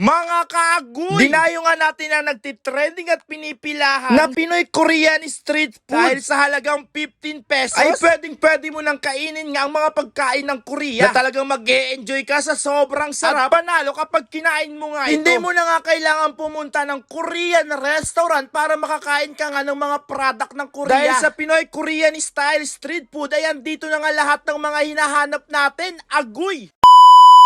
Mga kaagoy! Dinayo nga natin na nagtitrending at pinipilahan na Pinoy Korean street food. Dahil sa halagang 15 pesos, ay pwede mo nang kainin nga ang mga pagkain ng Korea na talagang mag-e-enjoy ka sa sobrang sarap. At panalo kapag kinain mo nga ito. Hindi mo na nga kailangan pumunta ng Korean restaurant para makakain ka nga ng mga product ng Korea. Dahil sa Pinoy Korean style street food, ay andito na nga lahat ng mga hinahanap natin. Agoy!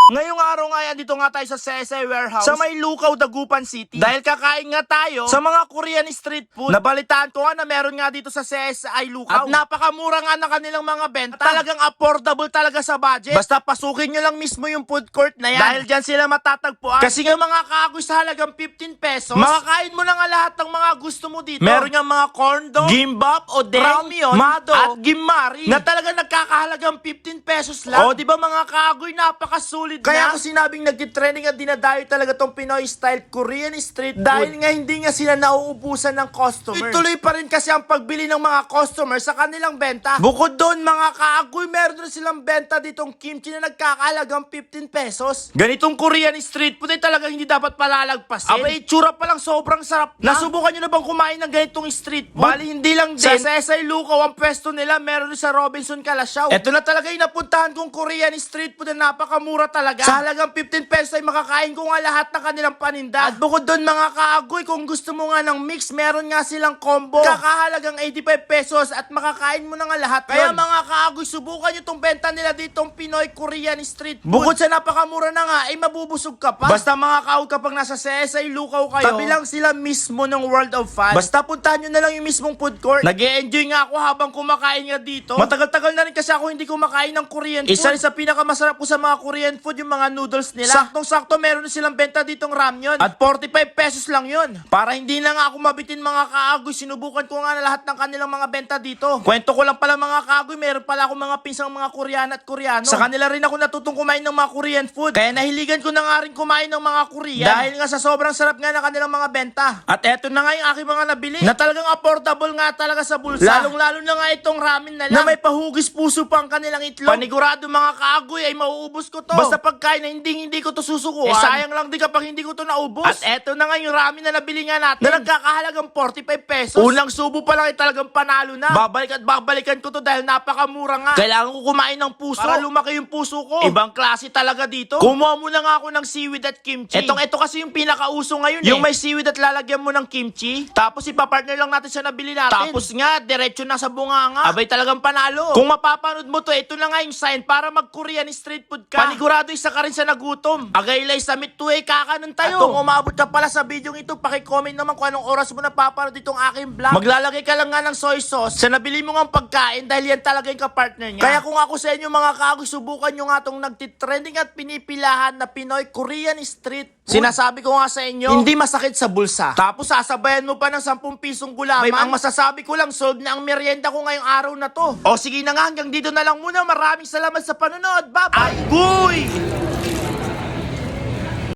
Ngayong araw nga yan, dito nga tayo sa CSI Warehouse sa may Lukaw, Dagupan City. Dahil kakain nga tayo sa mga Korean street food. Nabalitaan ko nga na meron nga dito sa CSI Lukaw. At napakamura nga ng kanilang mga benta. At talagang affordable talaga sa budget. Basta pasukin nyo lang mismo yung food court na yan. Dahil dyan sila matatagpuan. Kasi nga mga kaagoy sa halagang 15 pesos, makakain mo na nga lahat ng mga gusto mo dito. Meron nga mga corn dog, gimbap, o ramyeon, mado, at gimmari na talagang nagkakahalagang 15 pesos lang. O di ba mga kaagoy, napakasulit. Kaya ako sinabing nagtitrending at dinadayo talaga tong Pinoy style Korean street food. Dahil nga hindi nga sila nauubusan ng customer. Ituloy pa rin kasi ang pagbili ng mga customer sa kanilang benta. Bukod doon mga kaagoy, meron na silang benta ditong kimchi na nagkakahalagang 15 pesos. Ganitong Korean street food ay talagang hindi dapat palalagpasin. Aba, itsura pa lang sobrang sarap na. Nasubukan nyo na bang kumain ng ganitong street food? Bali hindi lang din sa CSI Lukaw ang pwesto nila, meron din sa Robinson Calasiao. Ito na talaga yung napuntahan kong Korean street food na napakamura talaga. Sa halagang 15 pesos ay makakain ko nga lahat ng kanilang paninda. At bukod doon mga kaagoy, kung gusto mo nga ng mix, meron nga silang combo. Kakahalagang 85 pesos at makakain mo na nga lahat. Kaya mga kaagoy, subukan nyo itong benta nila ditong Pinoy Korean street food. Bukod sa napakamura na nga, ay mabubusog ka pa. Basta mga kaagoy, kapag nasa CSI Lukaw kayo, tabi lang sila mismo ng World of Fun. Basta puntahan nyo na lang yung mismong food court. Nag-e-enjoy nga ako habang kumakain nga dito. Matagal-tagal na rin kasi ako hindi kumakain ng Korean food. Isa rin sa pinakamasarap ko sa mga Korean food yung mga noodles nila. Saktong-sakto meron silang benta ditong ramyeon. At 45 pesos lang yun. Para hindi na nga ako mabitin mga kaagoy, sinubukan ko nga na lahat ng kanilang mga benta dito. Kwento ko lang pala mga kaagoy, meron pala ako mga pinsang mga Koreano at Koreano. Sa kanila rin ako natutong kumain ng mga Korean food. Kaya nahiligan ko na nga rin kumain ng mga Korean. Dahil nga sa sobrang sarap nga ng kanilang mga benta. At eto na nga yung aking mga nabili. Na talagang affordable nga talaga sa bulsa. Lalong-lalo na nga itong ramen na lang. Na may pahugis puso pa ang kanilang itlog. Panigurado mga kaagoy ay mauubos ko to. Basta pagkain na hindi ko to susukuan. Sayang lang din kapag hindi ko to naubos. At eto na nga yung ramen na nabili nga natin. Na nagkakahalagang 45 pesos. Unang subo pa lang ay talagang panalo na. Babalik at babalikan ko to dahil napakamura nga. Kailangan ko kumain ng puso para lumaki yung puso ko. Ibang klase talaga dito. Kumuha muna nga ako ng seaweed at kimchi. Ito kasi yung pinakauso ngayon yung may seaweed at lalagyan mo ng kimchi. Tapos ipapartner lang natin sa nabili natin. Tapos nga, diretso na sa bunganga. Abay talagang panalo. Kung mapapanood mo to, ito na nga yung sign para mag-Korean street food ka. Panigurado isa ka rin sa nagutom. Agaylay sa Midway, kakanan tayo. At kung umabot ka pala sa video ito, pakicomment naman kung anong oras mo napapanood itong aking vlog. Maglalagay ka lang nga ng soy sauce sa nabili mo nga pagkain dahil yan talaga yung kapartner niya. Kaya kung ako sa inyo mga kaagoy, subukan nyo nga itong nagtitrending at pinipilahan na Pinoy Korean street food. Sinasabi ko nga sa inyo, hindi masakit sa bulsa. Tapos sasabayan mo pa ng 10 pisong gulaman. Ang masasabi ko lang, solve na ang merienda ko ngayong araw na to. O sige na nga, hanggang dito na lang muna. Maraming salamat sa panonood. Bye-bye! Agoy!